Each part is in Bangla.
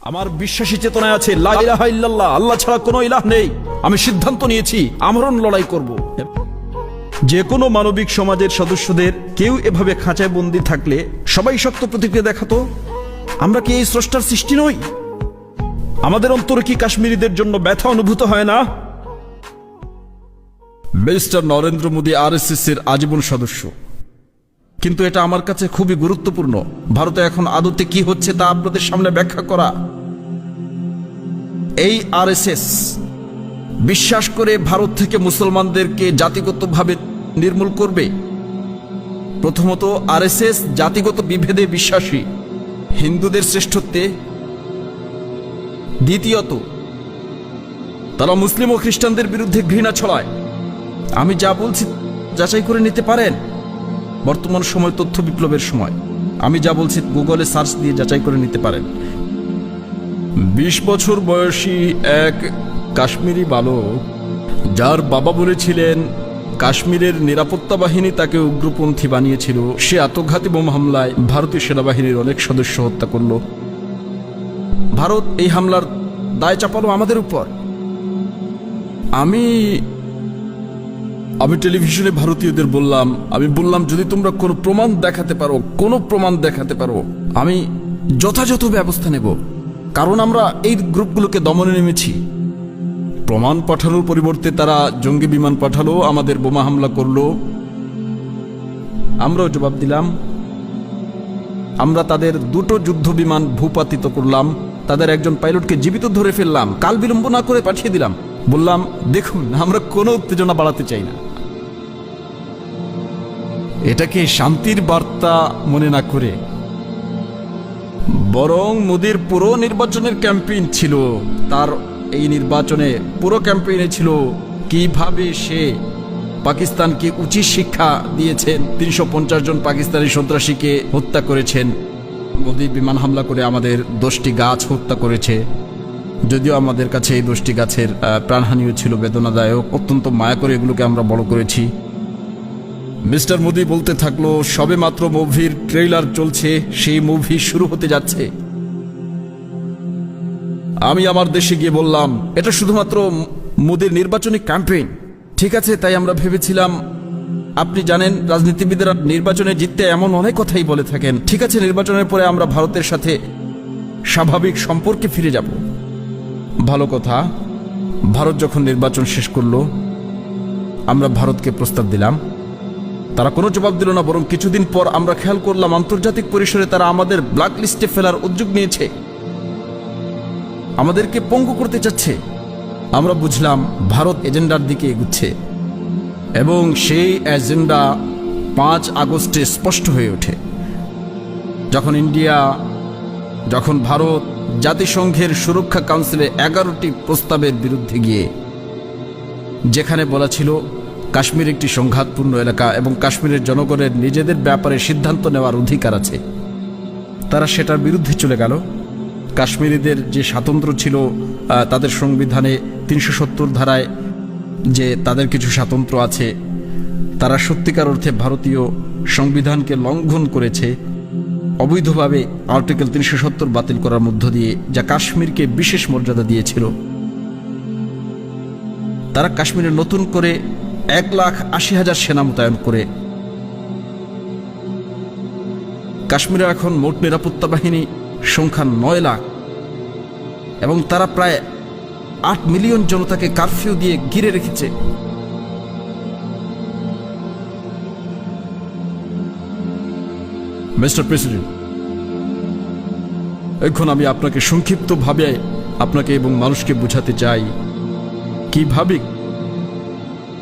আমার বিশ্বাসী চেতনায় আছে লা ইলাহা ইল্লাল্লাহ, আল্লাহ ছাড়া কোনো ইলাহ নেই। আমি সিদ্ধান্ত নিয়েছি আমরণ লড়াই করব। যে কোনো মানবিক সমাজের সদস্যদের কেউ এভাবে খাঁচায় বন্দী থাকলে সবাই শক্ত প্রতিক্রিয়া দেখাতো। আমরা কি এই স্রষ্টার সৃষ্টি নই? আমাদের অন্তরে কি কাশ্মীরিদের জন্য ব্যথা অনুভূত হয় না? মিস্টার নরেন্দ্র মোদী আরএসএস এর আজীবন সদস্য, কিন্তু এটা আমার কাছে খুবই গুরুত্বপূর্ণ। ভারতে এখন আদতে কি হচ্ছে তা আপনাদের সামনে ব্যাখ্যা করা। এই আরএসএস বিশ্বাস করে ভারত থেকে মুসলমানদেরকে জাতিগতভাবে নির্মূল করবে। প্রথমত, আরএসএস জাতিগত বিভেদে বিশ্বাসী, হিন্দুদের শ্রেষ্ঠত্বে। দ্বিতীয়ত, তারা মুসলিম ও খ্রিস্টানদের বিরুদ্ধে ঘৃণা ছড়ায়। আমি যা বলছি যাচাই করে নিতে পারেন। বর্তমান সময় তথ্য বিপ্লবের সময়। আমি যা বলছি গুগলে সার্চ দিয়ে যাচাই করে নিতে পারেন। 20 বছর বয়সী এক কাশ্মীরি বালক, যার বাবা বলেছিলেন কাশ্মীরের নিরাপত্তা বাহিনী তাকে উগ্রপন্থী বানিয়েছিল, সে আত্মঘাতী বোমা হামলায় ভারতীয় সেনাবাহিনীর অনেক সদস্য হত্যা করল। ভারত এই হামলার দায় চাপালো আমাদের উপর। আমি টেলিভিশনে ভারতীয়দের বললাম যদি তোমরা কোনো প্রমাণ দেখাতে পারো আমি যথাযথ ব্যবস্থা নেব, কারণ আমরা এই গ্রুপগুলোকে দমনে নেমেছি। প্রমাণ পাঠানোর পরিবর্তে তারা জঙ্গি বিমান পাঠালো, আমাদের বোমা হামলা করলো। আমরাও জবাব দিলাম। আমরা তাদের 2টো যুদ্ধ বিমান ভূপাতিত করলাম, তাদের একজন পাইলটকে জীবিত ধরে ফেললাম, কাল বিলম্ব না করে পাঠিয়ে দিলাম। বললাম, দেখুন, আমরা কোনো উত্তেজনা বাড়াতে চাই না। এটাকে শান্তির বার্তা মনে না করে বরং মোদির পুরো নির্বাচনের ক্যাম্পেইন ছিল। তার এই নির্বাচনে পুরো ক্যাম্পেইনে ছিল কিভাবে সে পাকিস্তানকে উচিত শিক্ষা দিয়েছেন। 350 জন পাকিস্তানি সন্ত্রাসীকে হত্যা করেছেন। মোদি বিমান হামলা করে আমাদের 10টি গাছ হত্যা করেছে। যদিও আমাদের কাছে এই 10টি গাছের প্রাণহানিও ছিল বেদনাদায়ক। অত্যন্ত মায়া করে এগুলোকে আমরা বড় করেছি। মিস্টার মোদি বলতে থাকলো, সবে মাত্র মুভির ট্রেইলার চলছে, সেই মুভি শুরু হতে যাচ্ছে। আমি আমার দেশে গিয়ে বললাম, এটা শুধুমাত্র মোদির নির্বাচনী ক্যাম্পেইন। ঠিক আছে, তাই আমরা ভেবেছিলাম। আপনি জানেন, রাজনীতিবিদরা নির্বাচনে জিততে এমন অনেক কথাই বলে থাকেন। ঠিক আছে, নির্বাচনের পরে আমরা ভারতের সাথে স্বাভাবিক সম্পর্কে ফিরে যাব। ভালো কথা। ভারত যখন নির্বাচন শেষ করলো, আমরা ভারতকে প্রস্তাব দিলাম। তারা কোনো জবাব দিল না, বরং কিছুদিন পর আমরা খেয়াল করলাম আন্তর্জাতিক পরিসরে তারা আমাদের ব্ল্যাক লিস্টে ফেলার উদ্যোগ নিয়েছে, আমাদেরকে পঙ্গু করতে চাচ্ছে। আমরা বুঝলাম ভারত এজেন্ডার দিকে এগুচ্ছে, এবং সেই এজেন্ডা 5 আগস্টে স্পষ্ট হয়ে ওঠে, যখন ভারত জাতিসংঘের সুরক্ষা কাউন্সিলে 11টি প্রস্তাবের বিরুদ্ধে গিয়ে, যেখানে বলা ছিল কাশ্মীর একটি সংঘাতপূর্ণ এলাকা এবং কাশ্মীরের জনগণের নিজেদের ব্যাপারে সিদ্ধান্ত নেওয়ার অধিকার আছে, তারা সেটার বিরুদ্ধে চলে গেল। কাশ্মীরিদের যে স্বাতন্ত্র্য ছিল, তাদের সংবিধানে 370 ধারায় যে তাদের কিছু স্বাতন্ত্র্য আছে, তারা সত্যিকার অর্থে ভারতীয় সংবিধানকে লঙ্ঘন করেছে অবৈধভাবে। আর্টিকেল 370 বাতিল করার মধ্য দিয়ে, যা কাশ্মীরকে বিশেষ মর্যাদা দিয়েছিল। তারা কাশ্মীরে নতুন করে 1,80,000 সেনা মোতায়েন করে কাশ্মীরে এখন মোট নিরাপত্তা বাহিনী সংখ্যা 9 লাখ, এবং তারা প্রায় 8 মিলিয়ন জনতাকে কারফিউ দিয়ে ঘিরে রেখেছে। মিস্টার প্রেসিডেন্ট, এখন আমি আপনাকে সংক্ষিপ্তভাবে আপনাকে এবং মানুষকে বোঝাতে চাই কিভাবে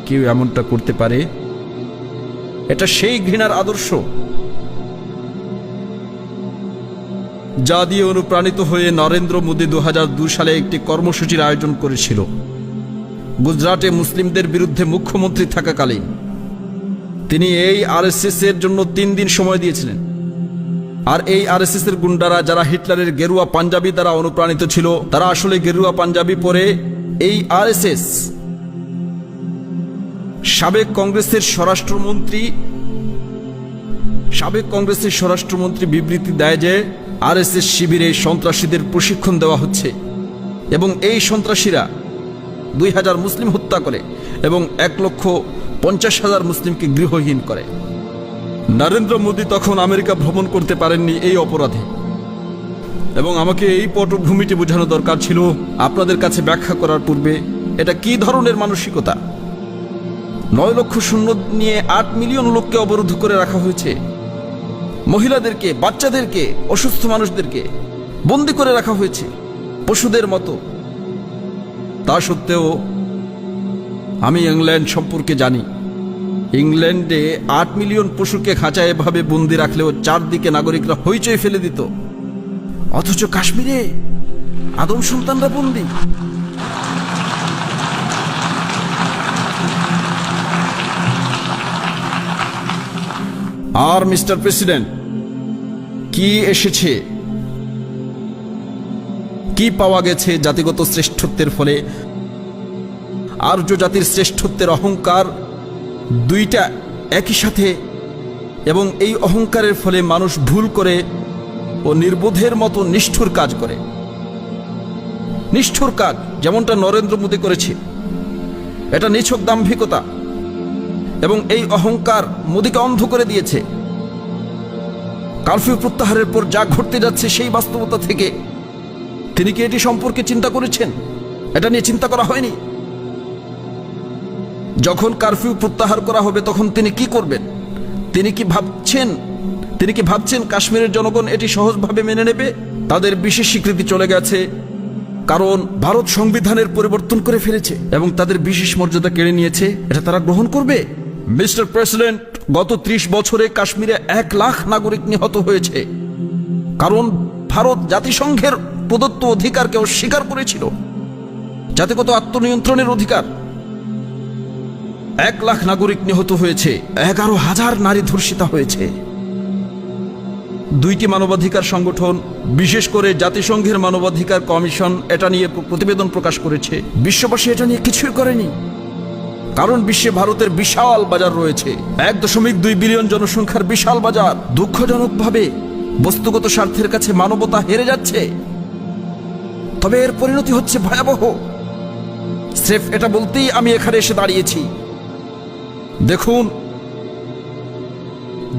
কেউ এমনটা করতে পারে। এটা সেই ঘৃণার আদর্শ যা দিয়ে অনুপ্রাণিত হয়ে নরেন্দ্র মোদী 2002 সালে একটি কর্মসূচির আয়োজন করেছিল। গুজরাটে মুসলিমদের বিরুদ্ধে মুখ্যমন্ত্রী থাকাকালীন তিনি এই আরএসএস এর জন্য 3 দিন সময় দিয়েছিলেন। আর এই আরএসএস এর গুন্ডারা, যারা হিটলারের গেরুয়া পাঞ্জাবি দ্বারা অনুপ্রাণিত ছিল, তারা আসলে গেরুয়া পাঞ্জাবি পরে এই আরএসএস। সাবেক কংগ্রেসের স্বরাষ্ট্রমন্ত্রী বিবৃতি দেয় যে আরএসএস শিবিরে সন্ত্রাসীদের প্রশিক্ষণ দেওয়া হচ্ছে এবং এই সন্ত্রাসীরা 2000 মুসলিম হত্যা করে এবং 1,50,000 মুসলিমকে গৃহহীন করে। নরেন্দ্র মোদী তখন আমেরিকা ভ্রমণ করতে পারেননি এই অপরাধে, এবং আমাকে এই পটভূমিটি বোঝানো দরকার ছিল আপনাদের কাছে ব্যাখ্যা করার পূর্বে এটা কি ধরনের মানসিকতা। 9 লক্ষ সৈন্য নিয়ে 8 মিলিয়ন লোককে অবরুদ্ধ করে রাখা হয়েছে, মহিলাদেরকে, বাচ্চাদেরকে, অসুস্থ মানুষদেরকে বন্দী করে রাখা হয়েছে পশুদের মতো। তা সত্ত্বেও আমি ইংল্যান্ড সম্পর্কে জানি। ইংল্যান্ডে 8 মিলিয়ন পশুকে খাঁচায় এভাবে বন্দী রাখলেও চারদিকে নাগরিকরা হইচই ফেলে দিত, অথচ কাশ্মীরে আদম সন্তানরা বন্দী। আর মিস্টার প্রেসিডেন্ট, কি এসেছে, কি পাওয়া গেছে জাতিগত শ্রেষ্ঠত্বের ফলে? আর্য জাতির শ্রেষ্ঠত্বের অহংকার দুইটা একই সাথে, এবং এই অহংকারের ফলে মানুষ ভুল করে ও নির্বোধের মতো নিষ্ঠুর কাজ করে। নিষ্ঠুর কাজ যেমনটা নরেন্দ্র মোদী করেছে, এটা নিছক দাম্ভিকতা, এবং এই অহংকার মোদীকে অন্ধ করে দিয়েছে। কারফিউ প্রত্যাহারের পর যা ঘটতে যাচ্ছে সেই বাস্তবতা থেকে তিনি কি এটি সম্পর্কে চিন্তা করেছেন? এটা নিয়ে চিন্তা করা হয়নি। যখন কারফিউ প্রত্যাহার করা হবে তখন তিনি কি করবেন? তিনি কি ভাবছেন কাশ্মীরের জনগণ এটি সহজভাবে মেনে নেবে? তাদের বিশেষ স্বীকৃতি চলে গেছে, কারণ ভারত সংবিধানের পরিবর্তন করে ফেলেছে এবং তাদের বিশেষ মর্যাদা কেড়ে নিয়েছে। এটা তারা গ্রহণ করবে? মিস্টার প্রেসিডেন্ট, গত 30 বছরে কাশ্মীরে 1 লাখ নাগরিক নিহত হয়েছে, কারণ ভারত জাতিসংঘের প্রদত্ত অধিকারকে অস্বীকার করেছিল, জাতিগত আত্মনিয়ন্ত্রণের অধিকার। 1 লাখ নাগরিক নিহত হয়েছে, 11,000 নারী ধর্ষিতা হয়েছে। 2টি মানবাধিকার সংগঠন, বিশেষ করে জাতিসংঘের মানবাধিকার কমিশন, এটা নিয়ে প্রতিবেদন প্রকাশ করেছে। বিশ্ববাসী এটা নিয়ে কিছুই করেনি, কারণ বিশ্বে ভারতের বিশাল বাজার রয়েছে, 1.2 বিলিয়ন জনসংখ্যার বিশাল বাজার। দুঃখজনকভাবে বস্তুগত স্বার্থের কাছে মানবতা হেরে যাচ্ছে, তবে এর পরিণতি হচ্ছে ভয়াবহ। স্রেফ এটা বলতেই আমি এখানে এসে দাঁড়িয়েছি।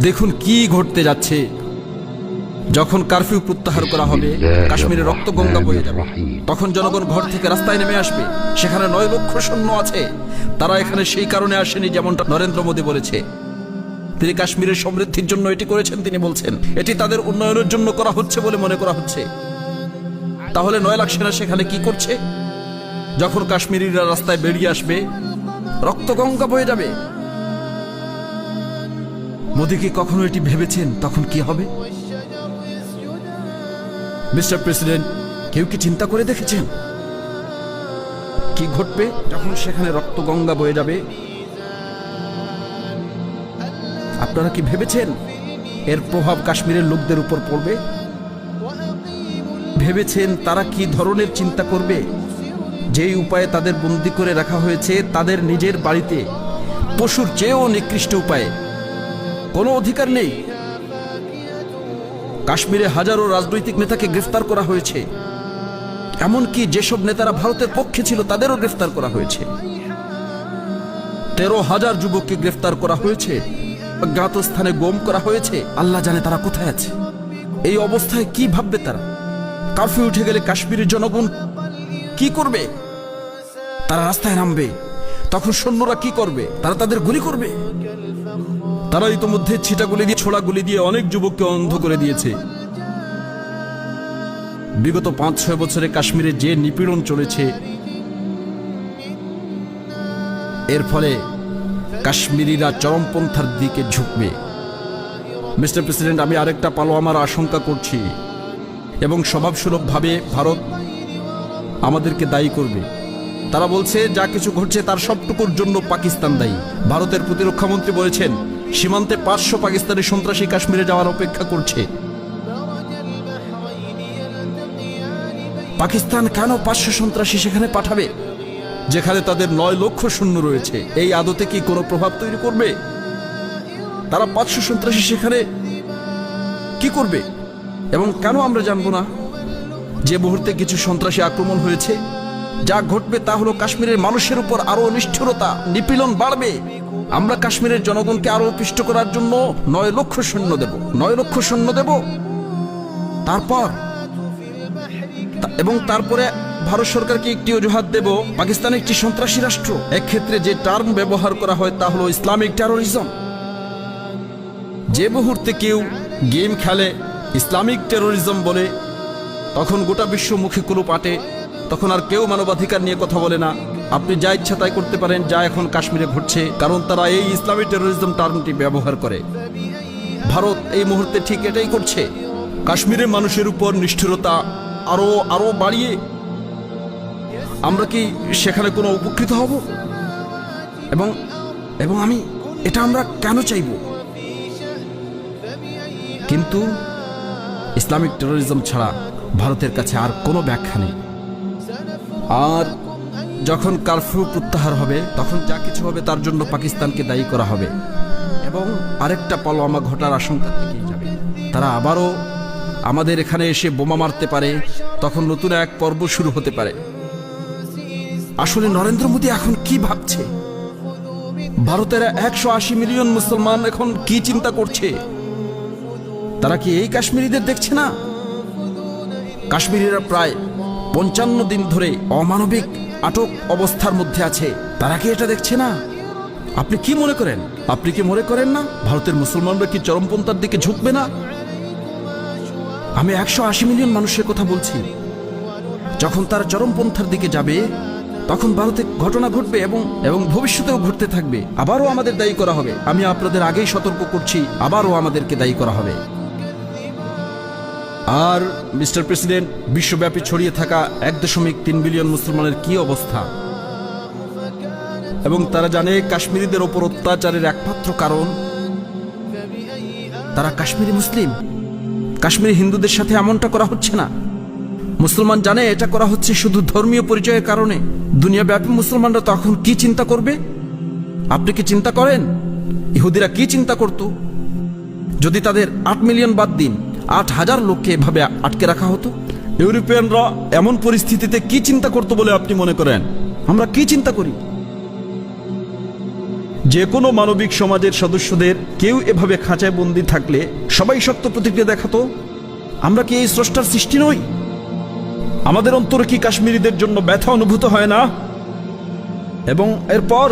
দেখুন কি ঘটতে যাচ্ছে। যখন কারফিউ প্রত্যাহার করা হবে, কাশ্মীরে রক্তগঙ্গা বয়ে যাবে, তখন জনগণ ঘর থেকে রাস্তায় নেমে আসবে। সেখানে 9 লক্ষ সৈন্য আছে, তারা এখানে সেই কারণে আসেনি যেমনটা নরেন্দ্র মোদী বলেছে। তিনি কাশ্মীরের সমৃদ্ধির জন্য এটি করেছেন, তিনি বলছেন এটি তাদের উন্নয়নের জন্য করা হচ্ছে বলে মনে করা হচ্ছে। তাহলে 9 লাখ সেনা সেখানে কি করছে? যখন কাশ্মীরিরা রাস্তায় বেরিয়ে আসবে, রক্তগঙ্গা বয়ে যাবে। মোদী কি কখনো এটি ভেবেছেন তখন কি হবে? মিস্টার প্রেসিডেন্ট, কেউ কি চিন্তা করে দেখেছেন কি ঘটবে যখন সেখানে রক্তগঙ্গা বয়ে যাবে? আপনারা কি ভেবেছেন এর প্রভাব কাশ্মীরের লোকদের উপর পড়বে? ভেবেছেন তারা কি ধরনের চিন্তা করবে? যেই উপায়ে তাদের বন্দী করে রাখা হয়েছে, তাদের নিজের বাড়িতে, পশুর চেয়েও নিকৃষ্ট উপায়ে, কোনো অধিকার নেই। কাশ্মীরে হাজারো রাজনৈতিক নেতাকে গ্রেফতার করা হয়েছে, এমনকি যেসব নেতারা ভারতের পক্ষে ছিল তাদেরও গ্রেফতার করা হয়েছে। 13,000 যুবককে গ্রেফতার করা হয়েছে, অজ্ঞাত স্থানে গুম করা হয়েছে। আল্লাহ জানে তারা কোথায় আছে। এই অবস্থায় কি ভাববে তারা? কারফিউ উঠে গেলে কাশ্মীরের জনগণ কি করবে? তারা রাস্তায় নামবে। তখন সৈন্যরা কি করবে? তারা তাদের গুলি করবে। তারা ইতোমধ্যে ছিটাগুলি দিয়ে, ছোড়া গুলি দিয়ে অনেক যুবককে অন্ধ করে দিয়েছে। বিগত 5-6 বছরে কাশ্মীরে যে নিপীড়ন চলেছে, এর ফলে কাশ্মীরিরা চরমপন্থার দিকে ঝুঁকবে। মিস্টার প্রেসিডেন্ট, আমি আরেকটা পালোয়ামার আশঙ্কা করছি, এবং স্বভাবসুলভভাবে ভারত আমাদেরকে দায়ী করবে। তারা বলছে যা কিছু ঘটছে তার সবটুকুর জন্য পাকিস্তান দায়ী। ভারতের প্রতিরক্ষা মন্ত্রী বলেছেন সীমান্তে 500 পাকিস্তানি সন্ত্রাসী কাশ্মীরে যাওয়ার অপেক্ষা করছে। পাকিস্তান কেন 500 সন্ত্রাসী সেখানে পাঠাবে, যেখানে তাদের 9 লক্ষ সৈন্য রয়েছে? এই আদতে কি কোনো প্রভাব তৈরি করবে? তারা 500 সন্ত্রাসী সেখানে কি করবে? এবং কেন আমরা জানবো না? যে মুহূর্তে কিছু সন্ত্রাসী আক্রমণ হয়েছে, যা ঘটবে তা হলো কাশ্মীরের মানুষের উপর আরো নিষ্ঠুরতা, নিপীড়ন বাড়বে। আমরা কাশ্মীরের জনগণকে আরো পিষ্ট করার জন্য 9 লক্ষ সৈন্য দেব, 9 লক্ষ সৈন্য দেব। তারপরে ভারত সরকারকে একটি অজুহাত দেব, পাকিস্তান একটি সন্ত্রাসী রাষ্ট্র। এক্ষেত্রে যে টার্ম ব্যবহার করা হয় তা হলো ইসলামিক টেরোরিজম। যে মুহূর্তে কেউ গেম খেলে ইসলামিক টেরোরিজম বলে, তখন গোটা বিশ্ব মুখে কুলুপ আটে। তখন আর কেউ মানবাধিকার নিয়ে কথা বলে না। আপনি যা ইচ্ছা তাই করতে পারেন, যা এখন কাশ্মীরে ঘটছে, কারণ তারা এই ইসলামিক টেরোরিজম টার্মটি ব্যবহার করে। ভারত এই মুহূর্তে ঠিক এটাই করছে। কাশ্মীরের মানুষের উপর নিষ্ঠুরতা আরো বাড়িয়ে আমরা কি সেখানে কোনো উপকৃত হব? এবং আমরা কেন চাইব? কিন্তু ইসলামিক টেরোরিজম ছাড়া ভারতের কাছে আর কোনো ব্যাখ্যা নেই। আর যখন কারফিউ প্রত্যাহার হবে, তখন যা কিছু হবে তার জন্য পাকিস্তানকে দায়ী করা হবে এবং আরেকটা পালোয়ামা ঘটার আশঙ্কা থেকেই যাবে। তারা আবারও আমাদের এখানে এসে বোমা মারতে পারে, তখন নতুন এক পর্ব শুরু হতে পারে। আসলে নরেন্দ্র মোদী এখন কি ভাবছে? ভারতের 180 মিলিয়ন মুসলমান এখন কি চিন্তা করছে? তারা কি এই কাশ্মীরিদের দেখছে না? কাশ্মীরিরা প্রায় 55 দিন ধরে অমানবিক আটক অবস্থার মধ্যে আছে। তারা কি এটা দেখছে না? আপনি কি মনে করেন? আপনি কি মনে করেন না ভারতের মুসলমানরা কি চরমপন্থার দিকে ঝুঁকবে না? আমি 180 মিলিয়ন মানুষের কথা বলছি। যখন তারা চরমপন্থার দিকে যাবে, তখন ভারতে ঘটনা ঘটবে এবং ভবিষ্যতেও ঘটতে থাকবে। আবারও আমাদের দায়ী করা হবে। আমি আপনাদের আগেই সতর্ক করছি, আবারও আমাদেরকে দায়ী করা হবে। আর মিস্টার প্রেসিডেন্ট, বিশ্বব্যাপী ছড়িয়ে থাকা 1.3 বিলিয়ন মুসলমানের কি অবস্থা? এবং তারা জানে কাশ্মীরিদের ওপর অত্যাচারের একমাত্র কারণ তারা কাশ্মীরি মুসলিম। কাশ্মীরি হিন্দুদের সাথে এমনটা করা হচ্ছে না। মুসলমান জানে এটা করা হচ্ছে শুধু ধর্মীয় পরিচয়ের কারণে। দুনিয়াব্যাপী মুসলমানরা তখন কি চিন্তা করবে? আপনি কি চিন্তা করেন ইহুদিরা কি চিন্তা করত যদি তাদের 8 মিলিয়ন বাদ দিন 8,000 লোককে এভাবে আটকে রাখা হতো? ইউরোপিয়ানরা এমন পরিস্থিতিতে কি চিন্তা করত বলে আপনি মনে করেন? আমরা কি চিন্তা করি? যে কোনো মানবিক সমাজের সদস্যদের কেউ এভাবে খাঁচায় বন্দী থাকলে সবাই শক্ত প্রতিক্রিয়া দেখাতো। আমরা কি এই স্রষ্টার সৃষ্টি নই? আমাদের অন্তরে কি কাশ্মীরিদের জন্য ব্যথা অনুভূত হয় না? এবং এরপর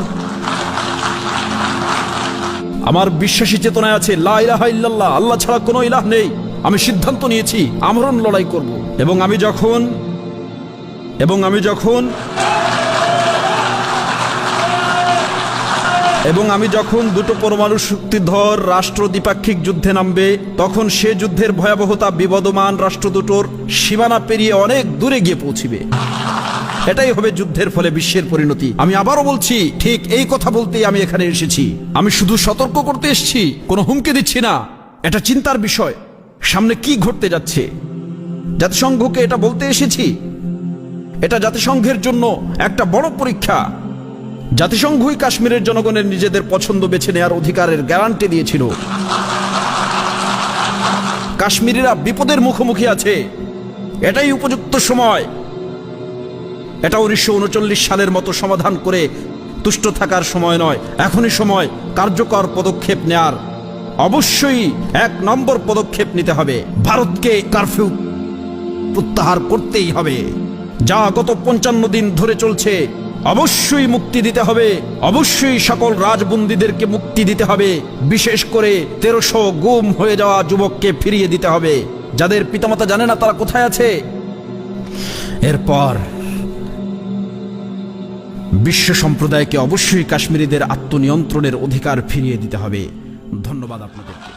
আমার বিশ্বাসী চেতনায় আছে লা ইলাহা ইল্লাল্লাহ, আল্লাহ ছাড়া কোনো ইলাহ নেই। আমি সিদ্ধান্ত নিয়েছি আমরণ লড়াই করব। এবং আমি যখন দুটো পরমাণু শক্তিধর রাষ্ট্র দ্বিপাক্ষিক যুদ্ধে নামবে, তখন সে যুদ্ধের ভয়াবহতা বিবদমান রাষ্ট্র দুটোর সীমানা পেরিয়ে অনেক দূরে গিয়ে পৌঁছিবে। এটাই হবে যুদ্ধের ফলে বিশ্বের পরিণতি। আমি আবারও বলছি, ঠিক এই কথা বলতেই আমি এখানে এসেছি। আমি শুধু সতর্ক করতে এসেছি, কোনো হুমকি দিচ্ছি না। এটা চিন্তার বিষয়, সামনে কি ঘটতে যাচ্ছে। জাতিসংঘকে এটা বলতে এসেছি। এটা জাতিসংঘের জন্য একটা বড় পরীক্ষা। জাতিসংঘই কাশ্মীরের জনগণের নিজেদের পছন্দ বেছে নেওয়ার অধিকারের গ্যারান্টি দিয়েছিল। কাশ্মীরিরা বিপদের মুখোমুখি আছে, এটাই উপযুক্ত সময়। এটা 1939 সালের মতো সমাধান করে তুষ্ট থাকার সময় নয়। এখনই সময় কার্যকর পদক্ষেপ নেয়ার। অবশ্যই 1 নম্বর পদক্ষেপ নিতে হবে। ভারতকে কারফিউ প্রত্যাহার করতেই হবে। যা গত 55 দিন ধরে চলছে, অবশ্যই মুক্তি দিতে হবে। অবশ্যই সকল রাজবন্দীদেরকে মুক্তি দিতে হবে। বিশেষ করে 1300 গুম হয়ে যাওয়া যুবককে ফিরিয়ে দিতে হবে, যাদের পিতামাতা জানে না তারা কোথায় আছে। এরপর বিশ্ব সম্প্রদায়কে অবশ্যই কাশ্মীরিদের আত্মনিয়ন্ত্রণের অধিকার ফিরিয়ে দিতে হবে। ধন্যবাদ আপনাদেরকে।